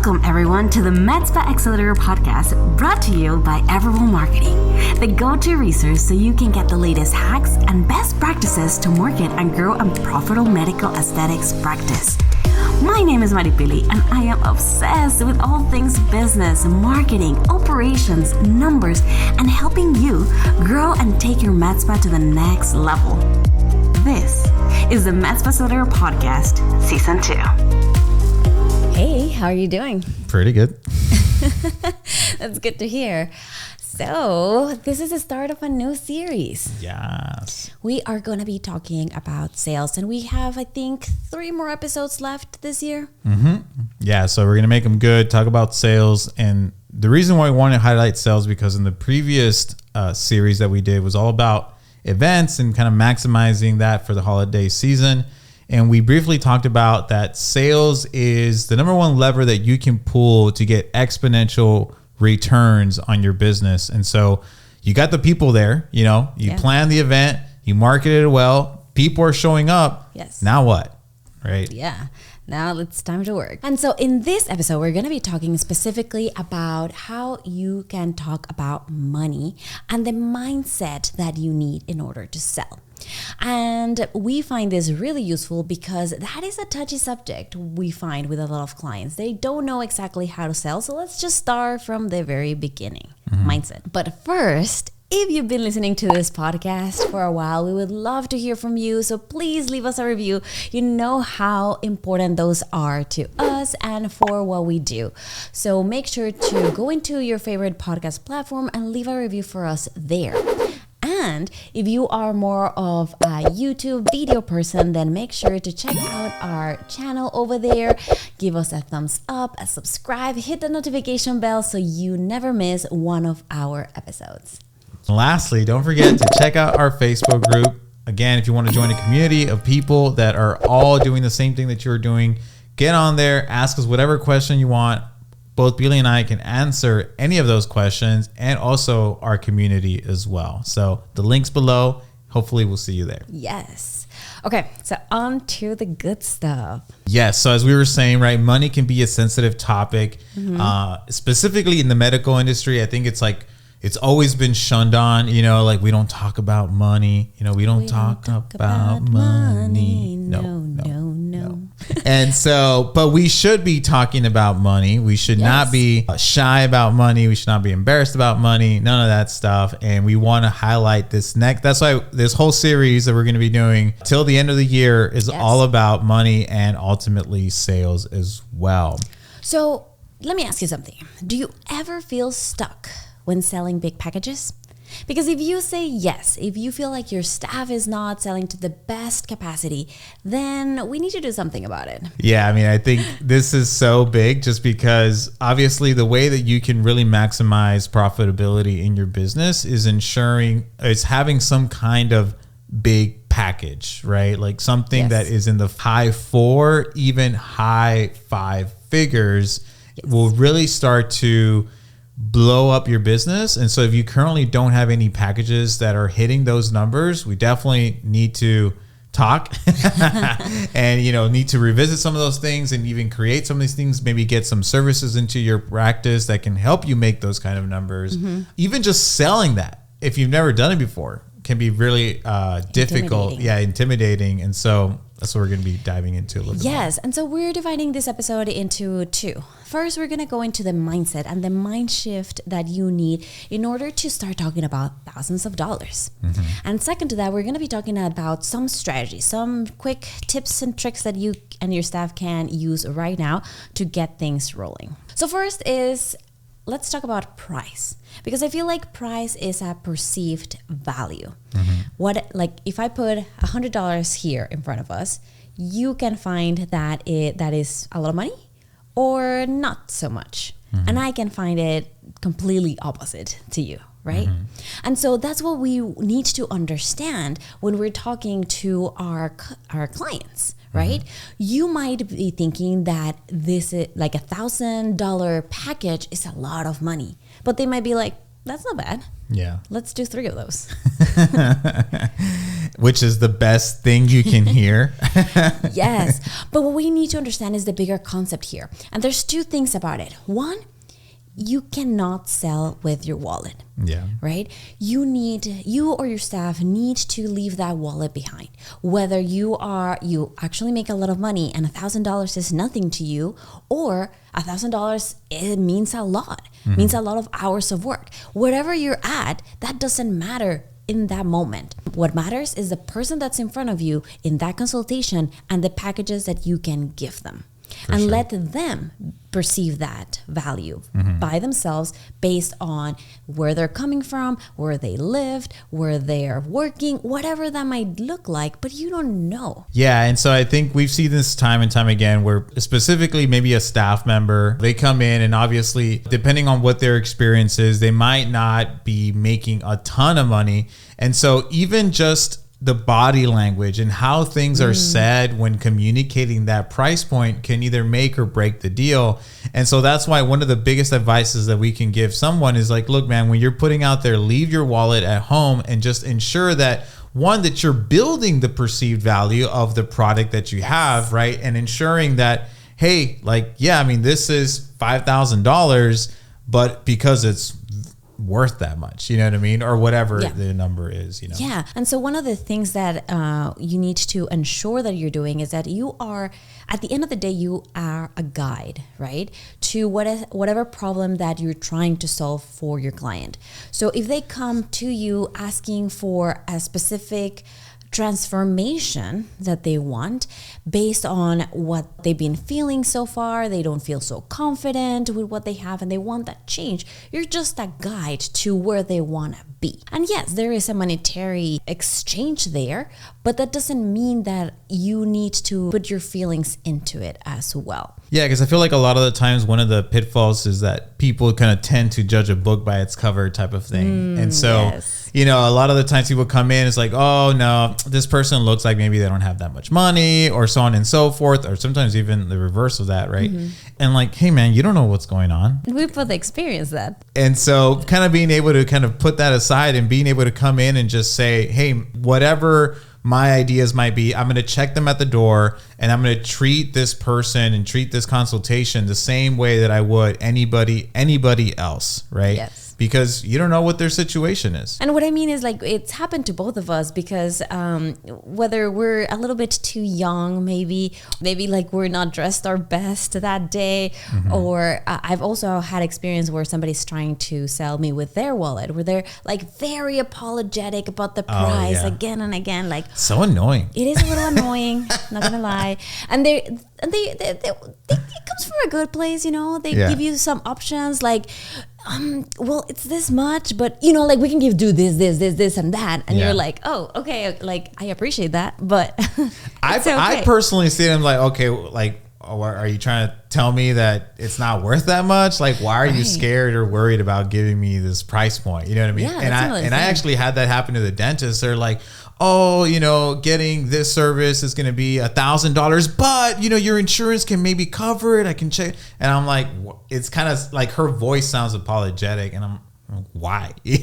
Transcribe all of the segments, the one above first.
Welcome everyone to the Med Spa Accelerator Podcast, brought to you by Everable Marketing, the go-to resource so you can get the latest hacks and best practices to market and grow a profitable medical aesthetics practice. My name is Maripili and I am obsessed with all things business, marketing, operations, numbers, and helping you grow and take your med spa to the next level. This is the Med Spa Accelerator Podcast, Season 2. Hey, how are you doing? Pretty good. That's good to hear. So, this is the start of a new series. Yes. We are going to be talking about sales, and we have, I think, 3 more episodes left this year. Yeah, so we're going to make them good, talk about sales. And the reason why we want to highlight sales, because in the previous series that we did was all about events and kind of maximizing that for the holiday season. And we briefly talked about that sales is the number one lever that you can pull to get exponential returns on your business. And so you got the people there, you plan the event, you marketed it well, people are showing up. Yes. Now what? Right? Yeah. Now it's time to work. And so in this episode, we're going to be talking specifically about how you can talk about money and the mindset that you need in order to sell. And we find this really useful because that is a touchy subject we find with a lot of clients. They don't know exactly how to sell. So let's just start from the very beginning. Mindset. But first, if you've been listening to this podcast for a while, we would love to hear from you. So please leave us a review. You know how important those are to us and for what we do. So make sure to go into your favorite podcast platform and leave a review for us there. And if you are more of a YouTube video person, then make sure to check out our channel over there. Give us a thumbs up, a subscribe, hit the notification bell so you never miss one of our episodes. Lastly, don't forget to check out our Facebook group. Again, if you want to join a community of people that are all doing the same thing that you're doing, get on there, ask us whatever question you want. Both Billy and I can answer any of those questions, and also our community as well. So the link's below. Hopefully we'll see you there. Yes. Okay, so on to the good stuff. Yes. So as we were saying, right, money can be a sensitive topic, specifically in the medical industry. I think it's always been shunned on, like we don't talk about money, we don't talk about money. No. And so, but we should be talking about money. We should not be shy about money. We should not be embarrassed about money, none of that stuff. And we want to highlight this next. That's why this whole series that we're going to be doing till the end of the year is all about money and ultimately sales as well. So let me ask you something. Do you ever feel stuck when selling big packages? Because if you say yes, if you feel like your staff is not selling to the best capacity, then we need to do something about it. Yeah, I mean, I think this is so big just because obviously the way that you can really maximize profitability in your business is having some kind of big package, right? Like something that is in the high 4, even high 5 figures will really start to blow up your business. And so if you currently don't have any packages that are hitting those numbers, we definitely need to talk and, need to revisit some of those things and even create some of these things, maybe get some services into your practice that can help you make those kind of numbers. Even just selling that, if you've never done it before, can be really difficult. Intimidating. And so that's what we're going to be diving into a little bit more. And so we're dividing this episode into 2. First, we're going to go into the mindset and the mind shift that you need in order to start talking about thousands of dollars. And second to that, we're going to be talking about some strategies, some quick tips and tricks that you and your staff can use right now to get things rolling. So first is, let's talk about price, because I feel like price is a perceived value. If I put $100 here in front of us, you can find that that is a lot of money or not so much. And I can find it completely opposite to you, right? And so that's what we need to understand when we're talking to our clients, right? You might be thinking that this is like $1,000 package is a lot of money, but they might be like, that's not bad. Yeah. Let's do 3 of those. Which is the best thing you can hear. Yes. But what we need to understand is the bigger concept here. And there's two things about it. One, you cannot sell with your wallet. Yeah. Right? You or your staff need to leave that wallet behind. Whether you actually make a lot of money and $1,000 is nothing to you, or $1,000, it means a lot, means a lot of hours of work. Wherever you're at, that doesn't matter in that moment. What matters is the person that's in front of you in that consultation and the packages that you can give them. And let them perceive that value by themselves based on where they're coming from, where they lived, where they're working, whatever that might look like, but you don't know. Yeah, and so I think we've seen this time and time again where specifically maybe a staff member, they come in and obviously depending on what their experience is, they might not be making a ton of money. And so even just the body language and how things are said when communicating that price point can either make or break the deal. And so that's why one of the biggest advices that we can give someone is like, look, man, when you're putting out there, leave your wallet at home and just ensure that one, that you're building the perceived value of the product that you have, right? And ensuring that, hey, like, yeah, I mean, this is $5,000, but because it's worth that much, you know what I mean? Or whatever the number is, you know? Yeah. And so one of the things that you need to ensure that you're doing is that you are, at the end of the day, you are a guide, right? To whatever problem that you're trying to solve for your client. So if they come to you asking for a specific transformation that they want based on what they've been feeling so far, they don't feel so confident with what they have and they want that change, you're just a guide to where they want to be. And yes, there is a monetary exchange there, but that doesn't mean that you need to put your feelings into it as well. Yeah, because I feel like a lot of the times one of the pitfalls is that people kind of tend to judge a book by its cover type of thing. And so, you know, a lot of the times people come in, it's like, oh no, this person looks like maybe they don't have that much money or so on and so forth, or sometimes even the reverse of that, right? And like, hey man, you don't know what's going on. We both experienced that. And so kind of being able to kind of put that aside and being able to come in and just say, hey, whatever my ideas might be, I'm going to check them at the door and I'm going to treat this person and treat this consultation the same way that I would anybody else, right? Yes. Because you don't know what their situation is. And what I mean is, like, it's happened to both of us because whether we're a little bit too young, maybe like we're not dressed our best that day, or I've also had experience where somebody's trying to sell me with their wallet, where they're like very apologetic about the price again and again. Like, so annoying. It is a little annoying, not gonna lie. And they it comes from a good place, you know. They give you some options like, well, it's this much, but you know, like we can do this and that, and you're like, oh, okay, like I appreciate that, but I personally see them like, okay, like, oh, are you trying to tell me that it's not worth that much? Like, why are you scared or worried about giving me this price point? You know what I mean? Yeah, and I actually had that happen to the dentist. They're like, oh, you know, getting this service is going to be $1,000, but you know, your insurance can maybe cover it. I can check. And I'm like, it's kind of like her voice sounds apologetic, and I'm like, why? He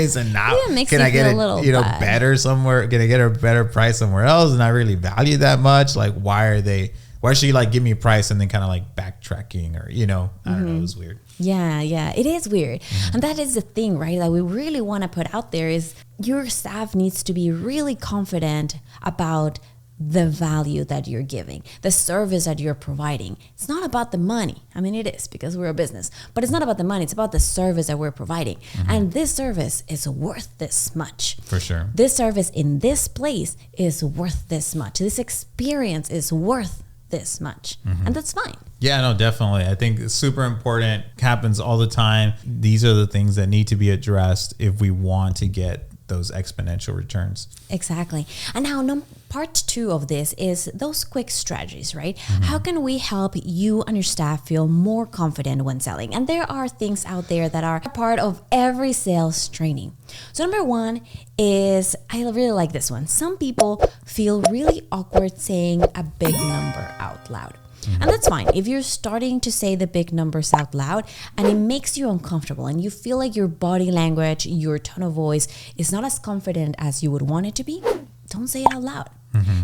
said, now can I get a you know bad. Better somewhere? Can I get a better price somewhere else? And I really value that much. Like, why should she like give me a price and then kind of like backtracking, or, you know, I don't know. It was weird. Yeah, it is weird. And that is the thing, right? That we really want to put out there is your staff needs to be really confident about the value that you're giving, the service that you're providing. It's not about the money. I mean, it is because we're a business, but it's not about the money. It's about the service that we're providing. And this service is worth this much. For sure. This service in this place is worth this much. This experience is worth this much. And that's fine. Yeah, no, definitely. I think it's super important. Happens all the time. These are the things that need to be addressed if we want to get those exponential returns. Exactly. And now part 2 of this is those quick strategies, right? How can we help you and your staff feel more confident when selling? And there are things out there that are part of every sales training. So number 1 is, I really like this one. Some people feel really awkward saying a big number out loud. And that's fine. If you're starting to say the big numbers out loud and it makes you uncomfortable and you feel like your body language, your tone of voice is not as confident as you would want it to be, don't say it out loud.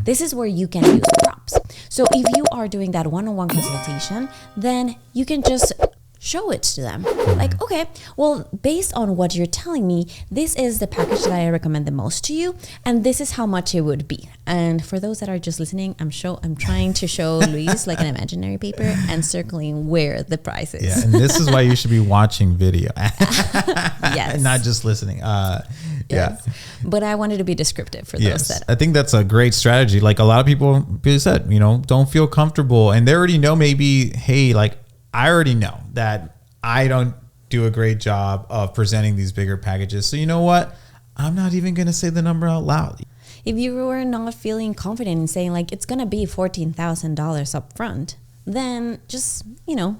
This is where you can use props. So if you are doing that one-on-one consultation, then you can just show it to them. Like, okay, well, based on what you're telling me, this is the package that I recommend the most to you, and this is how much it would be. And for those that are just listening, I'm trying to show Luis like an imaginary paper and circling where the price is. Yeah, and this is why you should be watching video. Yes. Not just listening. Yeah. But I wanted to be descriptive for those that. I think that's a great strategy. Like a lot of people said, don't feel comfortable, and they already know maybe, hey, like I already know that I don't do a great job of presenting these bigger packages. So you know what? I'm not even going to say the number out loud. If you were not feeling confident in saying like it's going to be $14,000 up front, then just,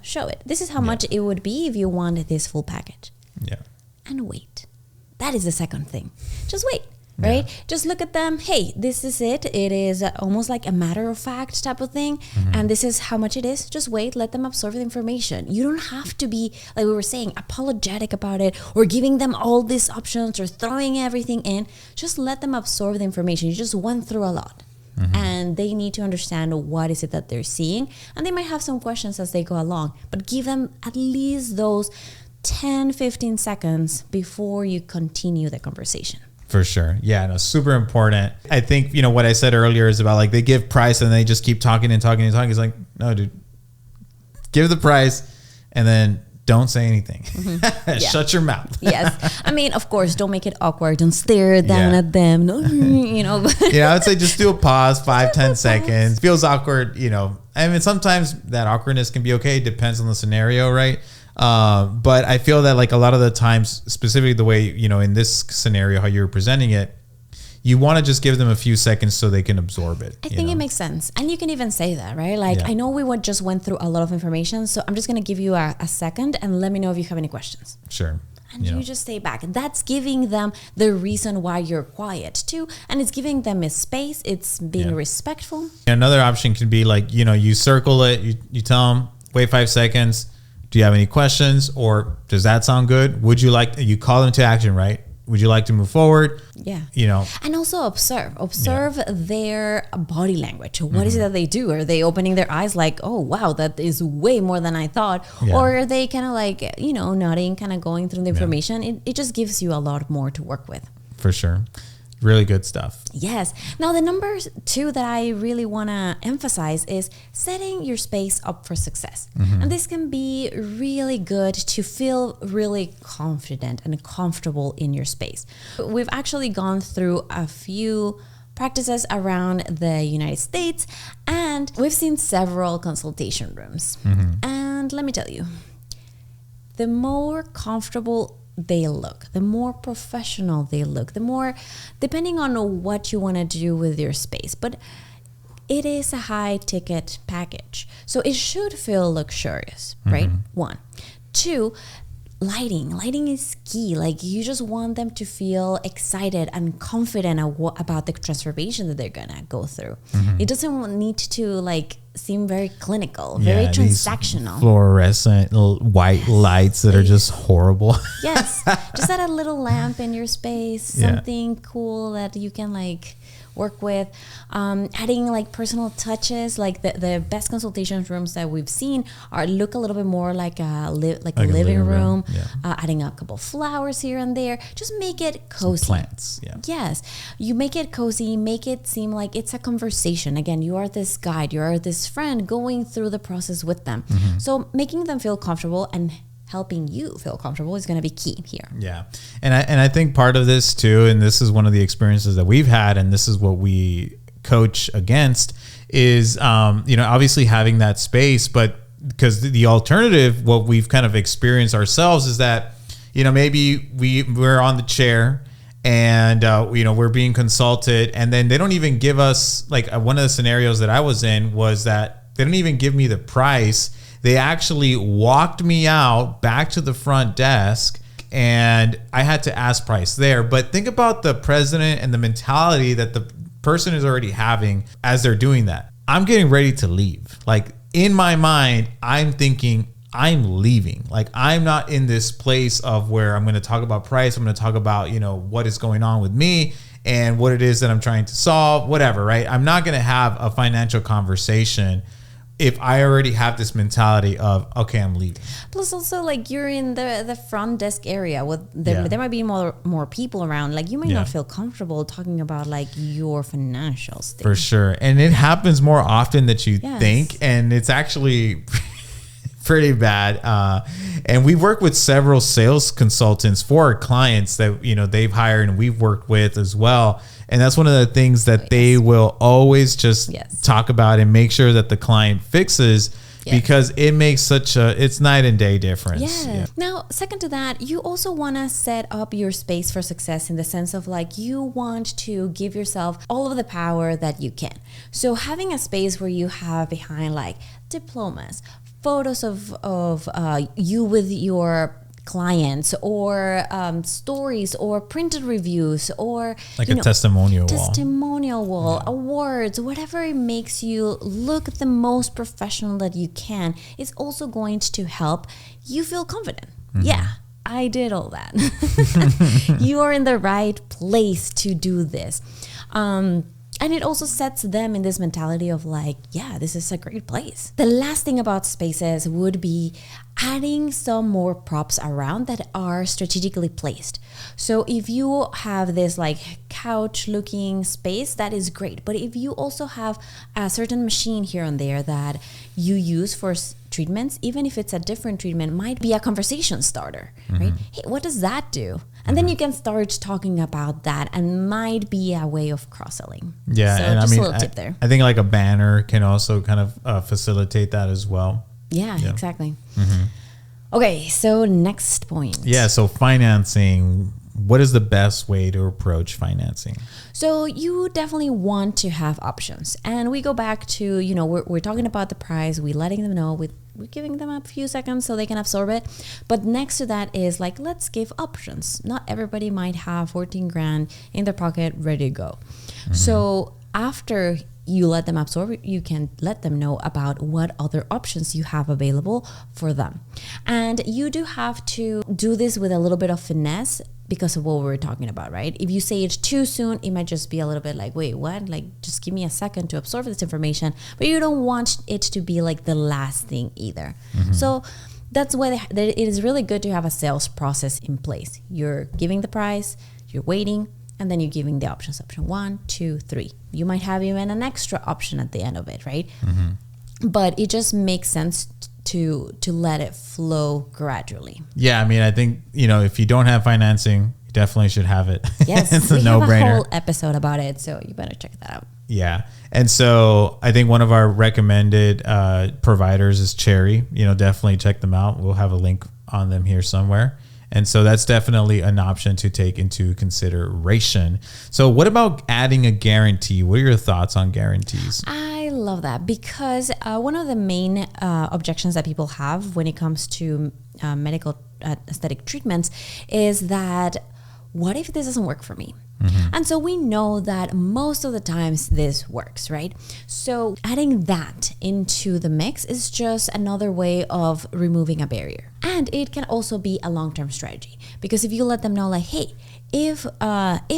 show it. This is how much it would be if you wanted this full package. Yeah. And wait. That is the second thing. Just wait. Right? Just look at them. Hey, this is it. It is almost like a matter of fact type of thing. And this is how much it is. Just wait. Let them absorb the information. You don't have to be, like we were saying, apologetic about it or giving them all these options or throwing everything in. Just let them absorb the information. You just went through a lot. And they need to understand what is it that they're seeing. And they might have some questions as they go along. But give them at least those 10, 15 seconds before you continue the conversation. For sure. Yeah, no, super important. I think, what I said earlier is about like they give price and they just keep talking and talking and talking. It's like, no, dude, give the price and then don't say anything. Shut your mouth. Yes. I mean, of course, don't make it awkward. Don't stare down at them. No, I would say just do a pause, 5-10 seconds. Feels awkward, I mean, sometimes that awkwardness can be okay. It depends on the scenario, right? But I feel that like a lot of the times, specifically the way, in this scenario, how you're presenting it, you want to just give them a few seconds so they can absorb it. I think it makes sense. And you can even say that, right? Like, I know we just went through a lot of information, so I'm just going to give you a second and let me know if you have any questions. Sure. And you just stay back. That's giving them the reason why you're quiet too. And it's giving them a space. It's being respectful. Another option can be like, you circle it, you tell them, wait 5 seconds. Do you have any questions, or does that sound good? Would you like, you call them to action, right? Would you like to move forward? Yeah. And also observe their body language. What is it that they do? Are they opening their eyes like, oh, wow, that is way more than I thought? Yeah. Or are they kind of like, nodding, kind of going through the information? It just gives you a lot more to work with. For sure. Really good stuff. Yes. Now, the number 2 that I really want to emphasize is setting your space up for success. And this can be really good to feel really confident and comfortable in your space. We've actually gone through a few practices around the United States, and we've seen several consultation rooms. And let me tell you, the more comfortable they look, the more professional they look, the more, depending on what you want to do with your space. But it is a high ticket package, so it should feel luxurious, right? 1. 2, lighting is key. Like, you just want them to feel excited and confident about the transformation that they're gonna go through. It doesn't need to seem very clinical, very transactional. Fluorescent white lights that are just horrible. Yes, just add a little lamp in your space, something cool that you can work with, adding personal touches. Like the best consultation rooms that we've seen look a little bit more like a living room. Adding a couple flowers here and there, just make it cozy. Some plants, Yes, you make it cozy, make it seem like it's a conversation. Again, you are this guide, you are this friend going through the process with them. So making them feel comfortable and helping you feel comfortable is going to be key here. Yeah. And I think part of this too, and this is one of the experiences that we've had, and this is what we coach against, is, obviously having that space, but because the alternative, what we've kind of experienced ourselves is that, maybe we're on the chair and, we're being consulted, and then they don't even give us, one of the scenarios that I was in was that they don't even give me the price. They actually walked me out back to the front desk, and I had to ask price there. But think about the president and the mentality that the person is already having as they're doing that. I'm getting ready to leave. in my mind, I'm thinking I'm leaving. Like, I'm not in this place of where I'm going to talk about price. I'm going to talk about, what is going on with me and what it is that I'm trying to solve, whatever, right? I'm not going to have a financial conversation if I already have this mentality of, okay, I'm leaving. Plus also, like, you're in the front desk area with there might be more people around. Like, you might not feel comfortable talking about like your financials thing. For sure. And it happens more often than you think. And it's actually pretty bad. And we work with several sales consultants for our clients that, they've hired and we've worked with as well. And that's one of the things that they will always just talk about and make sure that the client fixes because it makes it's night and day difference. Yeah. Now, second to that, you also want to set up your space for success in the sense of like you want to give yourself all of the power that you can. So having a space where you have behind like diplomas, photos of you with your clients, or stories, or printed reviews, or like a testimonial wall, awards, whatever it makes you look the most professional that you can, is also going to help you feel confident. Yeah, I did all that. You are in the right place to do this. And it also sets them in this mentality of like, yeah, this is a great place. The last thing about spaces would be adding some more props around that are strategically placed. So if you have this like couch looking space, that is great. But if you also have a certain machine here and there that you use for treatments, even if it's a different treatment, might be a conversation starter, right? Hey, what does that do? And then you can start talking about that, and might be a way of cross-selling. Yeah, so and just a little tip there. I think like a banner can also kind of facilitate that as well. Yeah. Exactly. Okay, so next point. Yeah, so financing. What is the best way to approach financing? So you definitely want to have options. And we go back to, we're talking about the price, we're letting them know, we're giving them a few seconds so they can absorb it. But next to that is like, let's give options. Not everybody might have 14 grand in their pocket ready to go. So after you let them absorb it, you can let them know about what other options you have available for them. And you do have to do this with a little bit of finesse because of what we're talking about, right? If you say it too soon, it might just be a little bit like, wait, what? Like, just give me a second to absorb this information. But you don't want it to be like the last thing either. So that's why it is really good to have a sales process in place. You're giving the price, you're waiting, and then you're giving the options, option 1, 2, 3. You might have even an extra option at the end of it, right? But it just makes sense to let it flow gradually. Yeah, I mean, I think, if you don't have financing, you definitely should have it. Yes, it's a we no-brainer. have a whole episode about it, so you better check that out. Yeah. And so I think one of our recommended providers is Cherry. Definitely check them out. We'll have a link on them here somewhere. And so that's definitely an option to take into consideration. So what about adding a guarantee? What are your thoughts on guarantees? I love that because one of the main objections that people have when it comes to medical aesthetic treatments is that, what if this doesn't work for me? And so we know that most of the times this works, right? So adding that into the mix is just another way of removing a barrier. And it can also be a long-term strategy, because if you let them know like, hey, if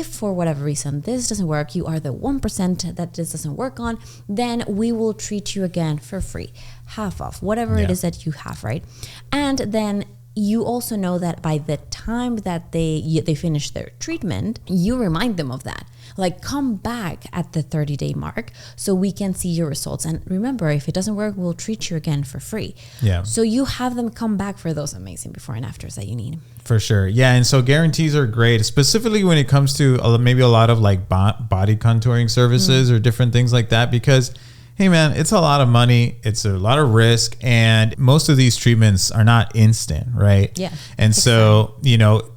for whatever reason this doesn't work, you are the 1% that this doesn't work on, then we will treat you again for free, half off, whatever it is that you have, right? And then you also know that by the time that they finish their treatment, you remind them of that. Like, come back at the 30-day mark so we can see your results. And remember, if it doesn't work, we'll treat you again for free. Yeah. So you have them come back for those amazing before and afters that you need. For sure. Yeah. And so guarantees are great, specifically when it comes to maybe a lot of like body contouring services or different things like that, because hey man, it's a lot of money, it's a lot of risk, and most of these treatments are not instant, right? Yeah. And so,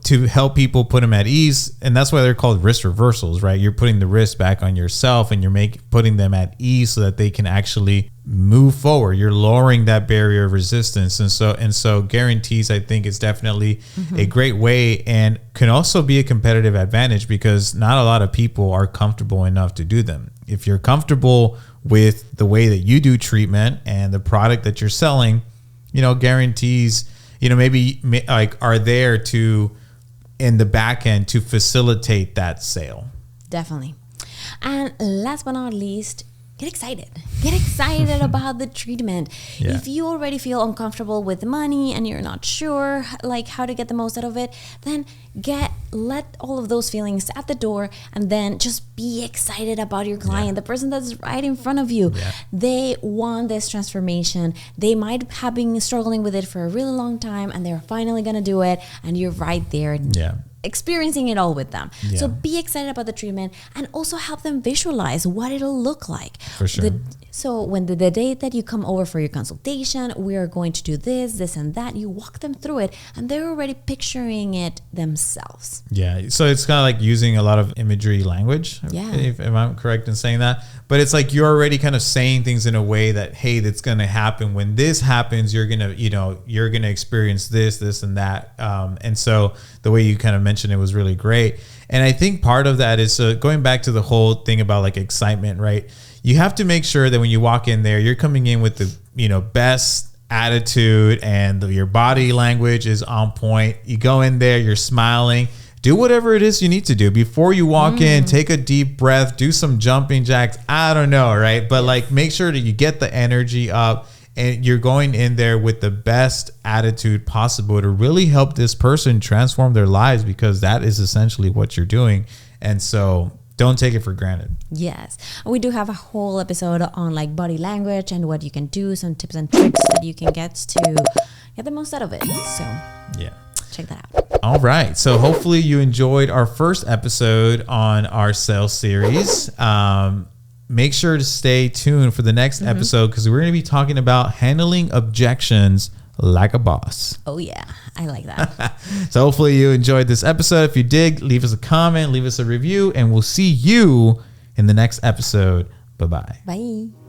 to help people put them at ease, and that's why they're called risk reversals, right? You're putting the risk back on yourself and you're putting them at ease so that they can actually move forward. You're lowering that barrier of resistance. And so guarantees, I think, is definitely a great way, and can also be a competitive advantage because not a lot of people are comfortable enough to do them. If you're comfortable with the way that you do treatment and the product that you're selling, guarantees, maybe like are there to in the back end to facilitate that sale. Definitely. And last but not least, get excited. Get excited about the treatment. Yeah. If you already feel uncomfortable with money and you're not sure like how to get the most out of it, then let all of those feelings at the door and then just be excited about your client, the person that's right in front of you. Yeah. They want this transformation. They might have been struggling with it for a really long time and they're finally going to do it, and you're right there. Yeah. Experiencing it all with them. Yeah. So be excited about the treatment and also help them visualize what it'll look like. For sure. So when the day that you come over for your consultation, we are going to do this and that. You walk them through it and they're already picturing it themselves. Yeah. So it's kind of like using a lot of imagery language. Yeah. If I'm correct in saying that. But it's like you're already kind of saying things in a way that, hey, that's going to happen. When this happens, you're going to experience this and that. And so the way you kind of mentioned it was really great. And I think part of that is going back to the whole thing about like excitement, right? You have to make sure that when you walk in there, you're coming in with the, best attitude and your body language is on point. You go in there, you're smiling. Do whatever it is you need to do before you walk in. Take a deep breath, do some jumping jacks. I don't know, right? But like make sure that you get the energy up and you're going in there with the best attitude possible to really help this person transform their lives, because that is essentially what you're doing. And so don't take it for granted. Yes. We do have a whole episode on like body language and what you can do, some tips and tricks that you can get to get the most out of it. So yeah. Check that out. All right. So hopefully you enjoyed our first episode on our sales series. Make sure to stay tuned for the next episode, because we're going to be talking about handling objections like a boss. Oh, yeah. I like that. So hopefully you enjoyed this episode. If you did, leave us a comment, leave us a review, and we'll see you in the next episode. Bye-bye. Bye.